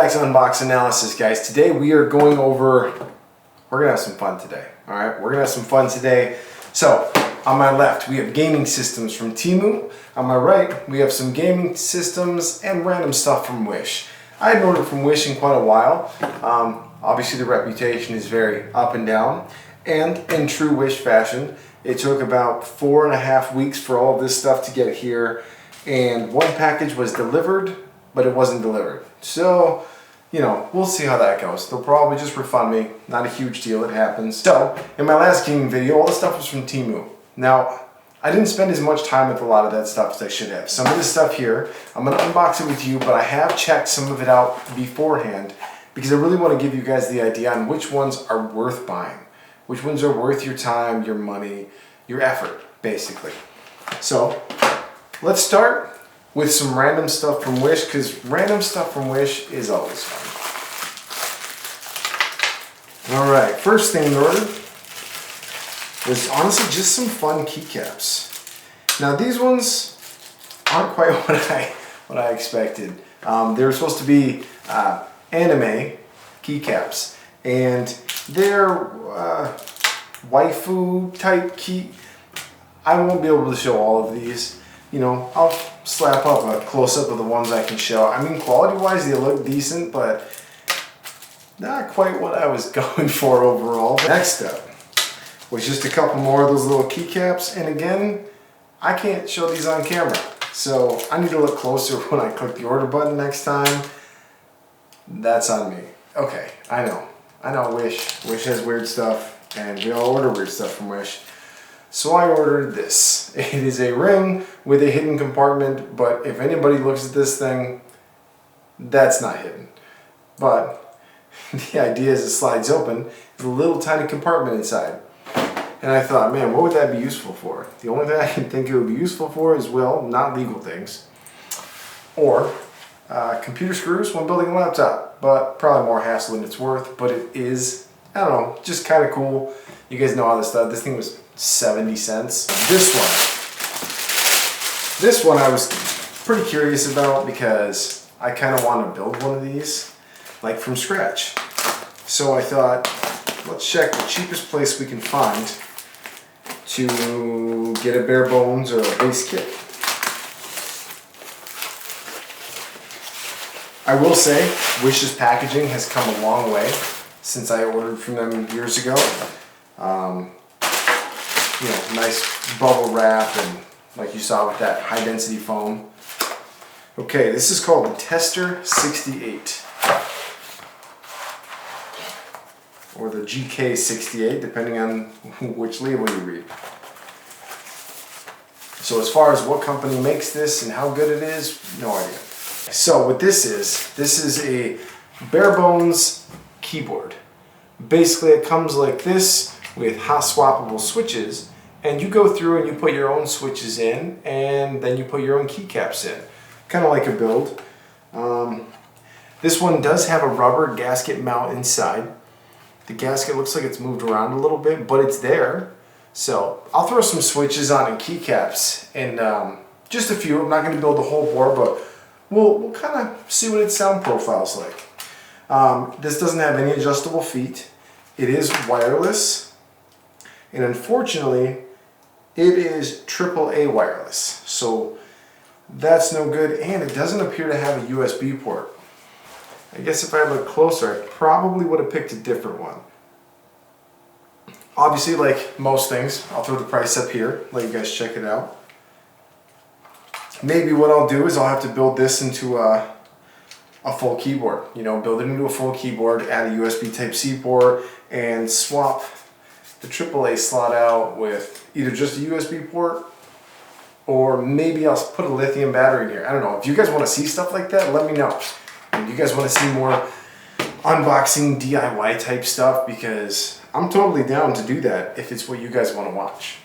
back to Unbox Analysis, guys. Today we are going over, we're gonna have some fun today, all right? We're gonna have some fun today. So, on my left, we have gaming systems from TEMU. On my right, we have some gaming systems and random stuff from Wish. I hadn't ordered from Wish in quite a while. Obviously the reputation is very up and down. And in true Wish fashion, it took about 4.5 weeks for all of this stuff to get here. And one package was delivered, but it wasn't delivered. So, you know, we'll see how that goes. They'll probably just refund me. Not a huge deal, it happens. So, in my last gaming video, all the stuff was from TEMU. Now, I didn't spend as much time with a lot of that stuff as I should have. Some of this stuff here, I'm going to unbox it with you, but I have checked some of it out beforehand because I really want to give you guys the idea on which ones are worth buying. Which ones are worth your time, your money, your effort, basically. So, let's start with some random stuff from Wish, because random stuff from Wish is always fun. Alright, first thing ordered was honestly just some fun keycaps. Now these ones aren't quite what I expected. They were supposed to be anime keycaps, and they're waifu type key. I won't be able to show all of these. You know, I'll slap up a close-up of the ones I can show. I mean, quality-wise, they look decent, but not quite what I was going for overall. Next up was just a couple more of those little keycaps, and again, I can't show these on camera, so I need to look closer when I click the order button next time. That's on me. Okay, I know, Wish has weird stuff, and we all order weird stuff from Wish. So I ordered this. It is a ring with a hidden compartment, but if anybody looks at this thing, that's not hidden. But the idea is it slides open, there's a little tiny compartment inside. And I thought, man, what would that be useful for? The only thing I can think it would be useful for is, well, not legal things. Or computer screws when building a laptop, but probably more hassle than it's worth. But it is, I don't know, just kind of cool. You guys know how this stuff, this thing was 70 cents. This one I was pretty curious about because I kind of want to build one of these, like from scratch. So I thought, let's check the cheapest place we can find to get a bare bones or a base kit. I will say, Wish's packaging has come a long way since I ordered from them years ago. You know, nice bubble wrap, and like you saw with that high density foam. Okay, this is called the Tester 68. Or the GK68, depending on which label you read. So as far as what company makes this and how good it is, no idea. So what this is a bare bones keyboard. Basically it comes like this with hot swappable switches, and you go through and you put your own switches in, and then you put your own keycaps in. Kind of like a build. This one does have a rubber gasket mount inside. The gasket looks like it's moved around a little bit, but it's there. So I'll throw some switches on and keycaps, and just a few. I'm not going to build the whole board, but we'll kind of see what its sound profile's like. This doesn't have any adjustable feet. It is wireless, and unfortunately, it is AAA wireless. So that's no good, and it doesn't appear to have a USB port. I guess if I look closer, I probably would have picked a different one. Obviously, like most things, I'll throw the price up here, let you guys check it out. Maybe what I'll do is I'll have to build this into a full keyboard. You know, build it into a full keyboard, add a USB Type-C port, and swap the AAA slot out with either just a USB port, or maybe I'll put a lithium battery in here. I don't know. If you guys want to see stuff like that, let me know. If you guys want to see more unboxing DIY type stuff, because I'm totally down to do that if it's what you guys want to watch.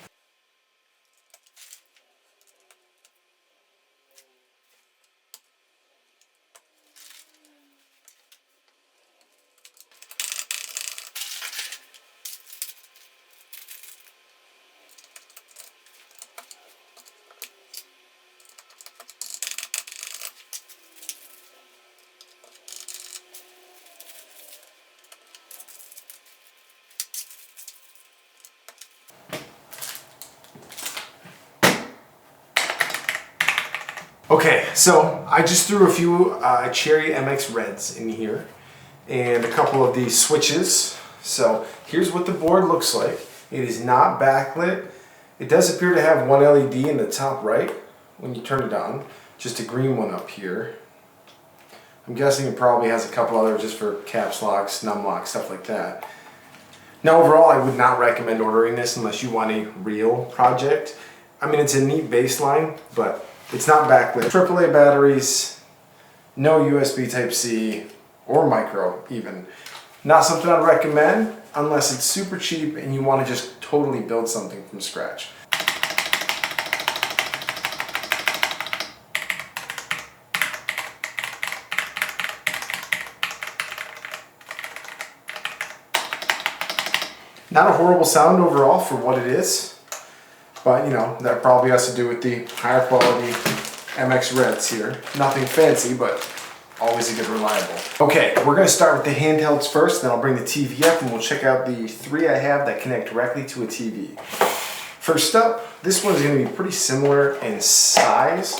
Okay, so I just threw a few Cherry MX Reds in here and a couple of these switches. So here's what the board looks like. It is not backlit. It does appear to have one LED in the top right when you turn it on, just a green one up here. I'm guessing it probably has a couple others just for caps locks, num locks, stuff like that. Now overall, I would not recommend ordering this unless you want a real project. I mean, it's a neat baseline, but it's not backlit. AAA batteries, no USB Type-C or micro even. Not something I'd recommend unless it's super cheap and you want to just totally build something from scratch. Not a horrible sound overall for what it is, but you know, that probably has to do with the higher quality MX Reds here. Nothing fancy, but always a good reliable. Okay, we're gonna start with the handhelds first, then I'll bring the TV up and we'll check out the 3 I have that connect directly to a TV. First up, this one's gonna be pretty similar in size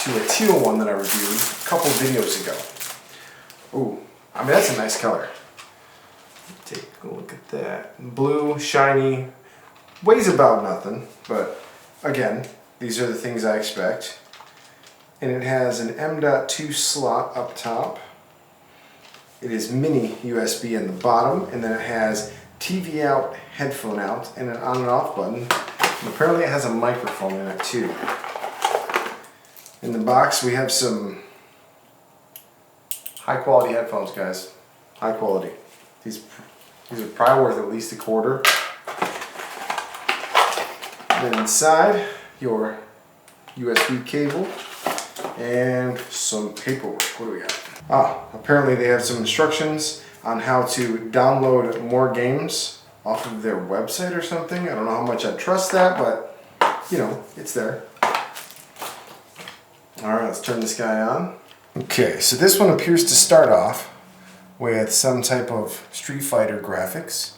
to a teal one that I reviewed a couple videos ago. Ooh, I mean, that's a nice color. Take a look at that. Blue, shiny, weighs about nothing, but again, these are the things I expect. And it has an M.2 slot up top. It is mini USB in the bottom, and then it has TV out, headphone out, and an on and off button. And apparently it has a microphone in it too. In the box we have some high quality headphones, guys. High quality. These are probably worth at least $1/4. Then inside, your USB cable and some paperwork. What do we got? Apparently they have some instructions on how to download more games off of their website or something. I don't know how much I trust that, but you know, it's there. Alright, let's turn this guy on. Okay, so this one appears to start off with some type of Street Fighter graphics.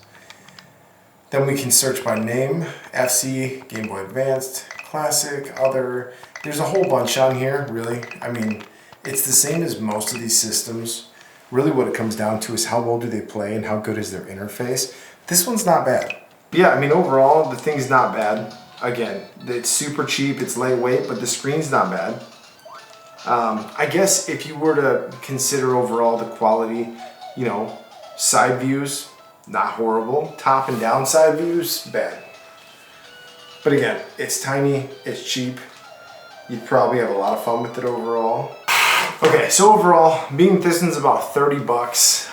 Then we can search by name, FC, Game Boy Advanced, Classic, Other. There's a whole bunch on here, really. I mean, it's the same as most of these systems. Really what it comes down to is how well do they play and how good is their interface. This one's not bad. Yeah, I mean, overall, the thing's not bad. Again, it's super cheap, it's lightweight, but the screen's not bad. I guess if you were to consider overall the quality, you know, side views, not horrible. Top and down side views, bad. But again, it's tiny, it's cheap. You'd probably have a lot of fun with it overall. Okay, so overall, being this one's about 30 bucks.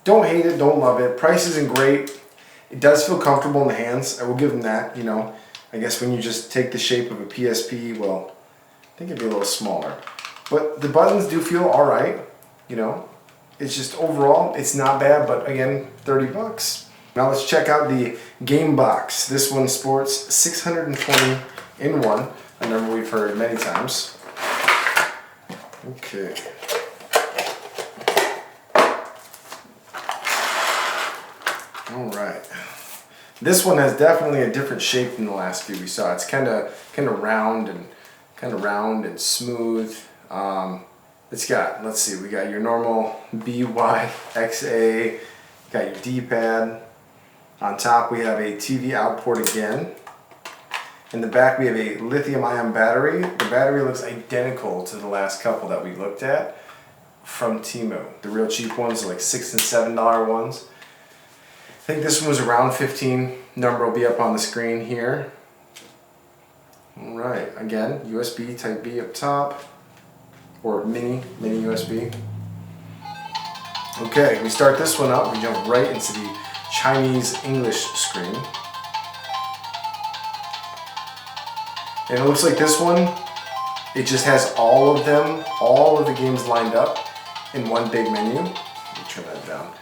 Don't hate it, don't love it. Price isn't great. It does feel comfortable in the hands. I will give them that, you know. I guess when you just take the shape of a PSP, well, I think it'd be a little smaller. But the buttons do feel alright, you know. It's just overall, it's not bad, but again, 30 bucks. Now let's check out the game box. This one sports 620 in one, a number we've heard many times. Okay. Alright. This one has definitely a different shape than the last few we saw. It's kind of round and smooth. It's got, let's see, we got your normal BYXA, got your D-pad. On top we have a TV out port again. In the back we have a lithium-ion battery. The battery looks identical to the last couple that we looked at from TEMU. The real cheap ones are like $6 and $7 ones. I think this one was around 15. Number will be up on the screen here. Alright, again, USB Type B up top. Or mini USB. Okay, we start this one up, we jump right into the Chinese English screen. And it looks like this one, it just has all of them, all of the games lined up in one big menu. Let me turn that down.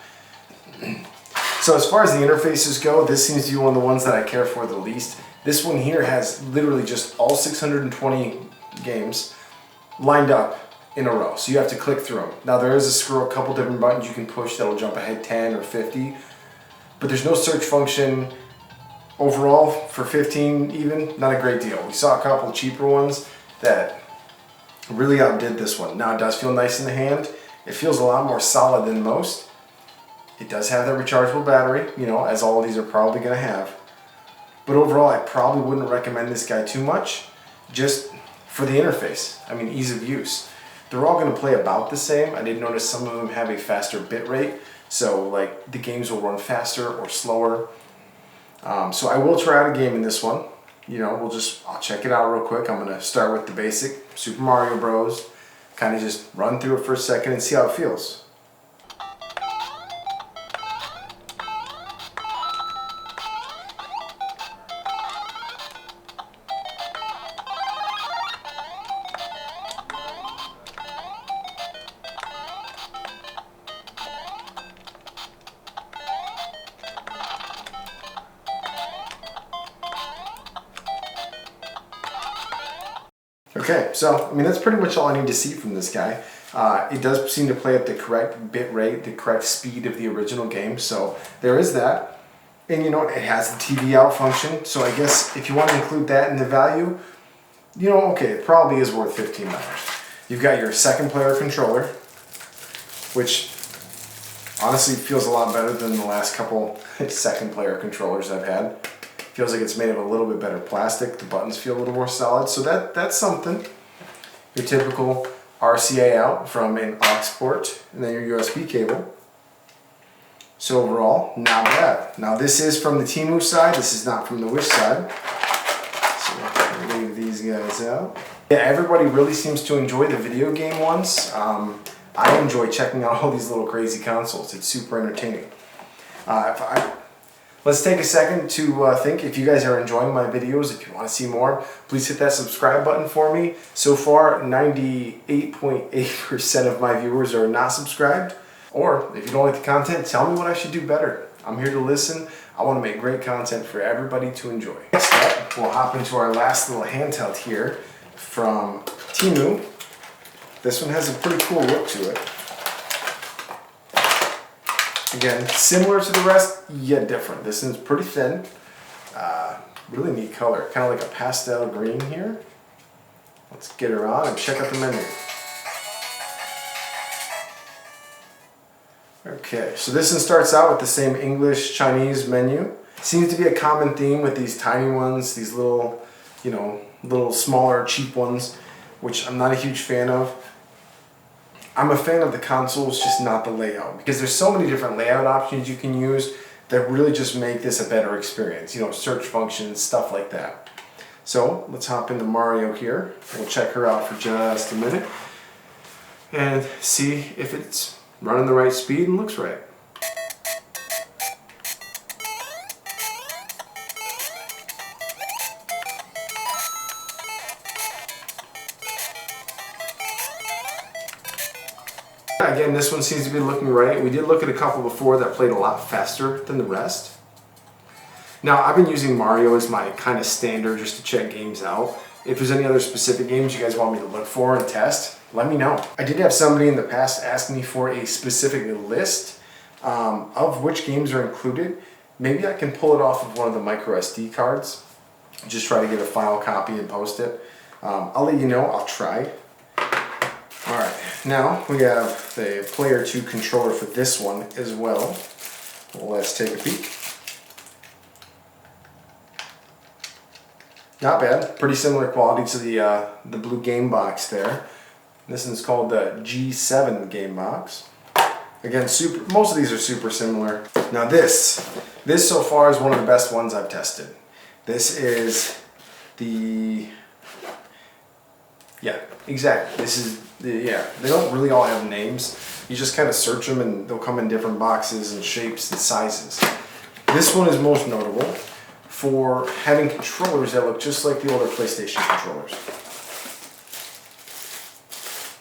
So as far as the interfaces go, this seems to be one of the ones that I care for the least. This one here has literally just all 620 games lined up in a row, so you have to click through them. Now there is a couple different buttons you can push that will jump ahead 10 or 50, but there's no search function. Overall, for 15 even, not a great deal. We saw a couple cheaper ones, that really outdid this one. Now it does feel nice in the hand. It feels a lot more solid than most. It does have that rechargeable battery, you know, as all of these are probably going to have. But overall, I probably wouldn't recommend this guy too much, just for the interface. I mean, ease of use. They're all going to play about the same. I did notice some of them have a faster bit rate, so like the games will run faster or slower. So I will try out a game in this one. You know, I'll check it out real quick. I'm going to start with the basic Super Mario Bros. Kind of just run through it for a second and see how it feels. Okay, so I mean that's pretty much all I need to see from this guy. It does seem to play at the correct bit rate, the correct speed of the original game, so there is that. And you know, it has the TV out function, so I guess if you want to include that in the value, you know, okay, it probably is worth $15. You've got your second player controller, which honestly feels a lot better than the last couple second player controllers I've had. Feels like it's made of a little bit better plastic. The buttons feel a little more solid, so that's something. Your typical RCA out from an aux port, and then your USB cable. So overall, not bad. Now this is from the TEMU side, this is not from the Wish side. So we'll leave these guys out. Yeah, everybody really seems to enjoy the video game ones. I enjoy checking out all these little crazy consoles. It's super entertaining. Let's take a second to think. If you guys are enjoying my videos, if you want to see more, please hit that subscribe button for me. So far, 98.8% of my viewers are not subscribed. Or, if you don't like the content, tell me what I should do better. I'm here to listen. I want to make great content for everybody to enjoy. Next up, we'll hop into our last little handheld here from TEMU. This one has a pretty cool look to it. Again, similar to the rest, yet different. This one's pretty thin. Really neat color. Kind of like a pastel green here. Let's get her on and check out the menu. Okay, so this one starts out with the same English, Chinese menu. Seems to be a common theme with these tiny ones, these little, you know, little smaller, cheap ones, which I'm not a huge fan of. I'm a fan of the consoles, just not the layout, because there's so many different layout options you can use that really just make this a better experience. You know, search functions, stuff like that. So let's hop into Mario here. We'll check her out for just a minute and see if it's running the right speed and looks right. Again, this one seems to be looking right. We did look at a couple before that played a lot faster than the rest. Now, I've been using Mario as my kind of standard just to check games out. If there's any other specific games you guys want me to look for and test, let me know. I did have somebody in the past ask me for a specific list of which games are included. Maybe I can pull it off of one of the micro SD cards. Just try to get a file copy and post it. I'll let you know. I'll try. Alright, now we have the Player 2 controller for this one as well. Let's take a peek. Not bad, pretty similar quality to the blue game box there. This one's called the G7 game box. Again, most of these are super similar. Now this so far is one of the best ones I've tested. This is the, yeah, exactly. This is they don't really all have names. You just kind of search them and they'll come in different boxes and shapes and sizes. This one is most notable for having controllers that look just like the older PlayStation controllers.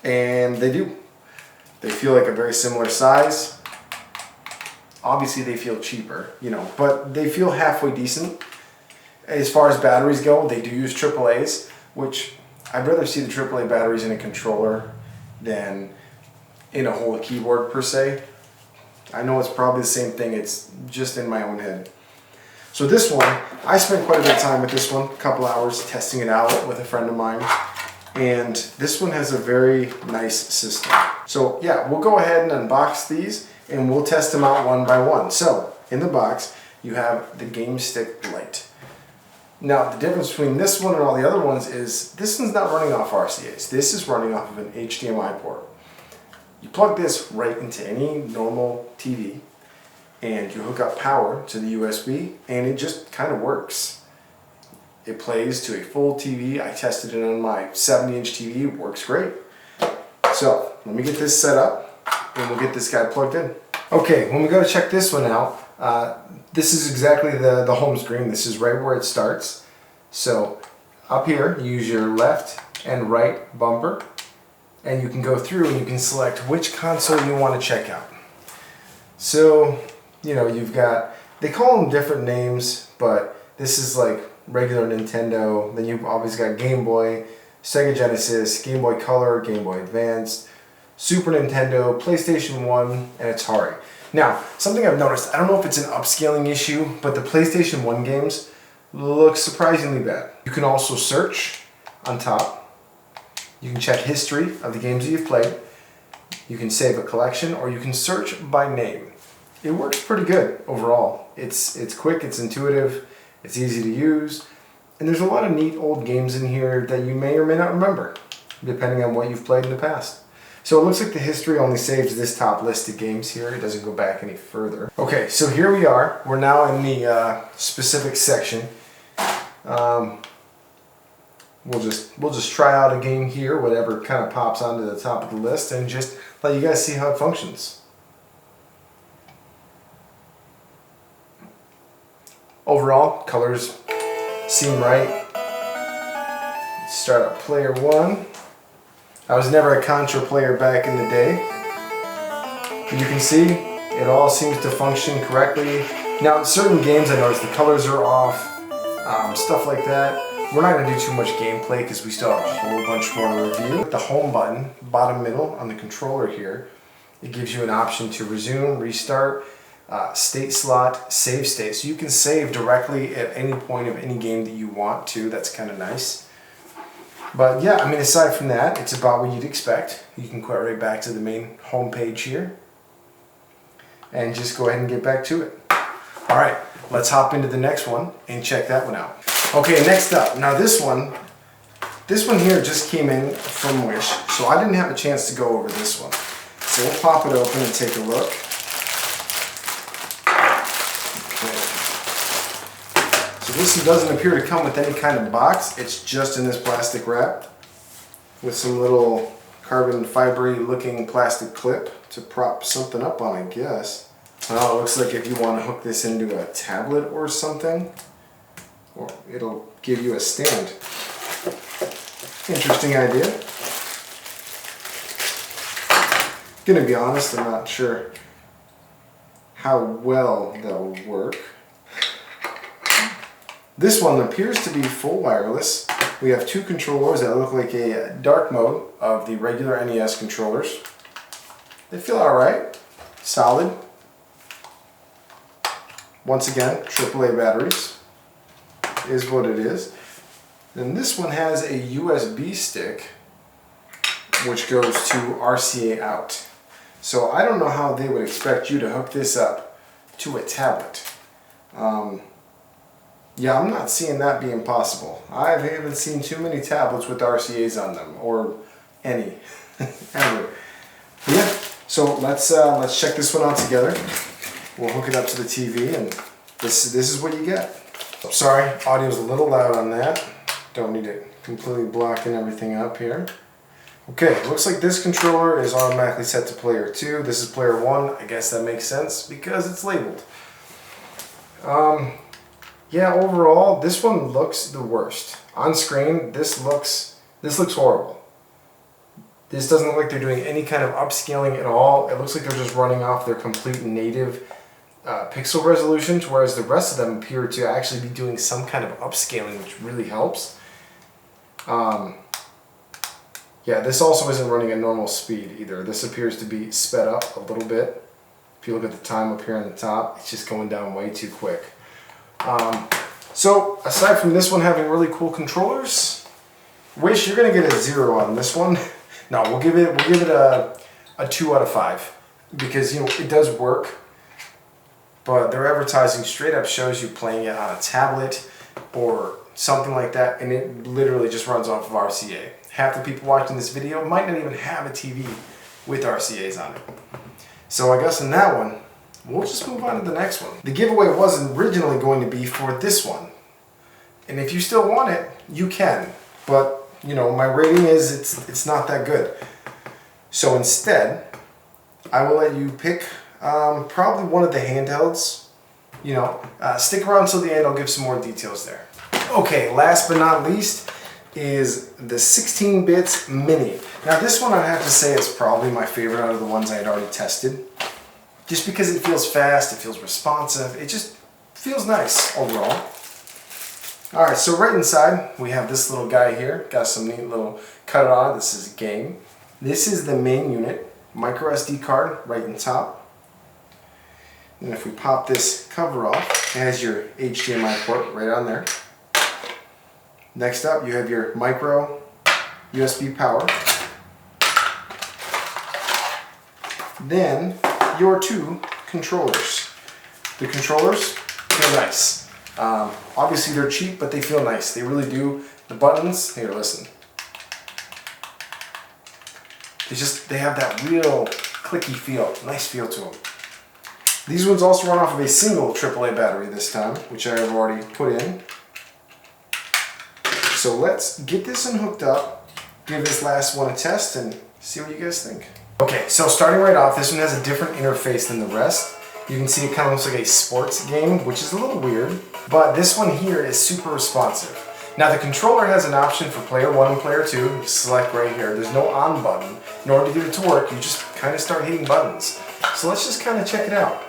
And they do. They feel like a very similar size. Obviously they feel cheaper, you know, but they feel halfway decent. As far as batteries go, they do use AAAs, which I'd rather see the AAA batteries in a controller than in a whole keyboard per se. I know it's probably the same thing, it's just in my own head. So this one, I spent quite a bit of time with this one, a couple hours testing it out with a friend of mine. And this one has a very nice system. So yeah, we'll go ahead and unbox these and we'll test them out one by one. So in the box, you have the Game Stick Lite. Now the difference between this one and all the other ones is this one's not running off RCAs. This is running off of an HDMI port. You plug this right into any normal TV and you hook up power to the USB and it just kind of works. It plays to a full TV. I tested it on my 70-inch TV. It works great. So let me get this set up and we'll get this guy plugged in. Okay, when we go to check this one out, this is exactly the home screen. This is right where it starts. So up here, you use your left and right bumper and you can go through and you can select which console you want to check out. So, you know, you've got, they call them different names, but this is like regular Nintendo. Then you've always got Game Boy, Sega Genesis, Game Boy Color, Game Boy Advance, Super Nintendo, PlayStation 1, and Atari. Now, something I've noticed, I don't know if it's an upscaling issue, but the PlayStation 1 games look surprisingly bad. You can also search on top. You can check history of the games that you've played. You can save a collection, or you can search by name. It works pretty good overall. It's quick, it's intuitive, it's easy to use, and there's a lot of neat old games in here that you may or may not remember, depending on what you've played in the past. So it looks like the history only saves this top list of games here. It doesn't go back any further. Okay, so here we are. We're now in the specific section. We'll just try out a game here, whatever kind of pops onto the top of the list, and just let you guys see how it functions. Overall, colors seem right. Let's start up player one. I was never a Contra player back in the day. You can see it all seems to function correctly. Now, certain games I noticed the colors are off, stuff like that. We're not going to do too much gameplay because we still have a whole bunch more to review. With the home button, bottom middle on the controller here, it gives you an option to resume, restart, state slot, save state. So you can save directly at any point of any game that you want to. That's kind of nice. But yeah, I mean, aside from that, it's about what you'd expect. You can go right back to the main home page here and just go ahead and get back to it. All right, let's hop into the next one and check that one out. Okay, next up. Now this one here just came in from Wish, so I didn't have a chance to go over this one. So we'll pop it open and take a look. So this one doesn't appear to come with any kind of box. It's just in this plastic wrap with some little carbon fibery looking plastic clip to prop something up on, I guess. Well, it looks like if you want to hook this into a tablet or something, or it'll give you a stand. Interesting idea. Gonna be honest, I'm not sure how well that will work. This one appears to be full wireless. We have two controllers that look like a dark mode of the regular NES controllers. They feel alright, solid. Once again, AAA batteries is what it is. Then this one has a USB stick which goes to RCA out. So I don't know how they would expect you to hook this up to a tablet. Yeah, I'm not seeing that being possible. I haven't seen too many tablets with RCAs on them, or any, ever. But yeah, so let's check this one out together. We'll hook it up to the TV, and this is what you get. Sorry, audio's a little loud on that. Don't need it completely blocking everything up here. Okay, looks like this controller is automatically set to player 2. This is player 1. I guess that makes sense because it's labeled. Yeah, overall, this one looks the worst. On screen, this looks horrible. This doesn't look like they're doing any kind of upscaling at all. It looks like they're just running off their complete native pixel resolutions, whereas the rest of them appear to actually be doing some kind of upscaling, which really helps. Yeah, this also isn't running at normal speed either. This appears to be sped up a little bit. If you look at the time up here on the top, it's just going down way too quick. So aside from this one having really cool controllers, Wish, you're gonna get a 0 on this one. No, we'll give it a 2 out of 5 because it does work. But their advertising straight up shows you playing it on a tablet or something like that, and it literally just runs off of RCA. Half the people watching this video might not even have a TV with RCAs on it. So I guess in that one, we'll just move on to the next one. The giveaway wasn't originally going to be for this one. And if you still want it, you can. But, my rating is it's not that good. So instead, I will let you pick probably one of the handhelds. Stick around till the end, I'll give some more details there. Okay, last but not least is the 16 bits mini. Now this one I'd have to say is probably my favorite out of the ones I had already tested. Just because it feels fast, it feels responsive, it just feels nice overall. Alright, so right inside we have this little guy here. Got some neat little cut on it. This is a game. This is the main unit. Micro SD card right in top. And if we pop this cover off, it has your HDMI port right on there. Next up, you have your micro USB power. Then, your 2 controllers. The controllers feel nice. Obviously they're cheap, but they feel nice. They really do. The buttons, here, listen. They have that real clicky feel, nice feel to them. These ones also run off of a single AAA battery this time, which I have already put in. So let's get this one hooked up, give this last one a test, and see what you guys think. Okay, so starting right off, this one has a different interface than the rest. You can see it kind of looks like a sports game, which is a little weird, but this one here is super responsive. Now the controller has an option for player 1 and player 2. You select right here. There's no on button. In order to get it to work, you just kind of start hitting buttons. So let's just kind of check it out.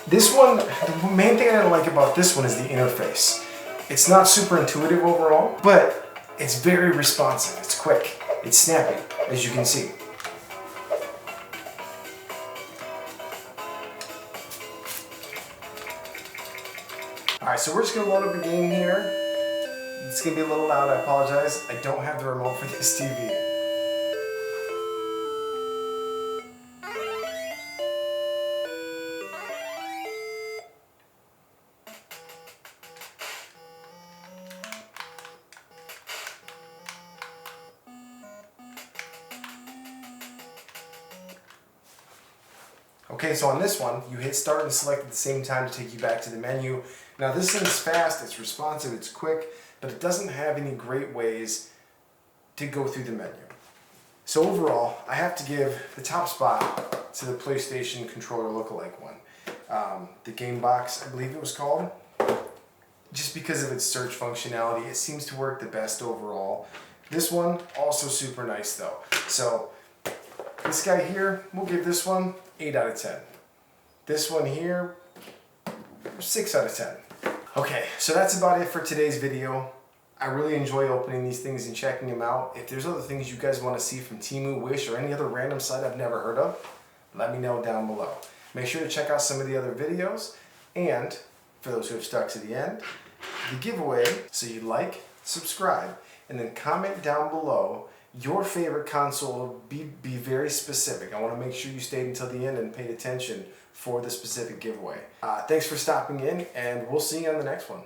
This one, the main thing I don't like about this one is the interface. It's not super intuitive overall, but it's very responsive. It's quick. It's snappy, as you can see. Alright, so we're just going to load up a game here. It's going to be a little loud, I apologize. I don't have the remote for this TV. Okay, so on this one, you hit start and select at the same time to take you back to the menu. Now this thing's fast, it's responsive, it's quick, but it doesn't have any great ways to go through the menu. So overall, I have to give the top spot to the PlayStation controller lookalike one. The Game Box, I believe it was called. Just because of its search functionality, it seems to work the best overall. This one, also super nice though. So this guy here, we'll give this one 8 out of 10. This one here, 6 out of 10. Okay, so that's about it for today's video. I really enjoy opening these things and checking them out. If there's other things you guys want to see from TEMU, Wish, or any other random site I've never heard of, let me know down below. Make sure to check out some of the other videos, and for those who have stuck to the end, the giveaway, so you like, subscribe, and then comment down below your favorite console. Be very specific. I want to make sure you stayed until the end and paid attention for the specific giveaway. Thanks for stopping in, and we'll see you on the next one.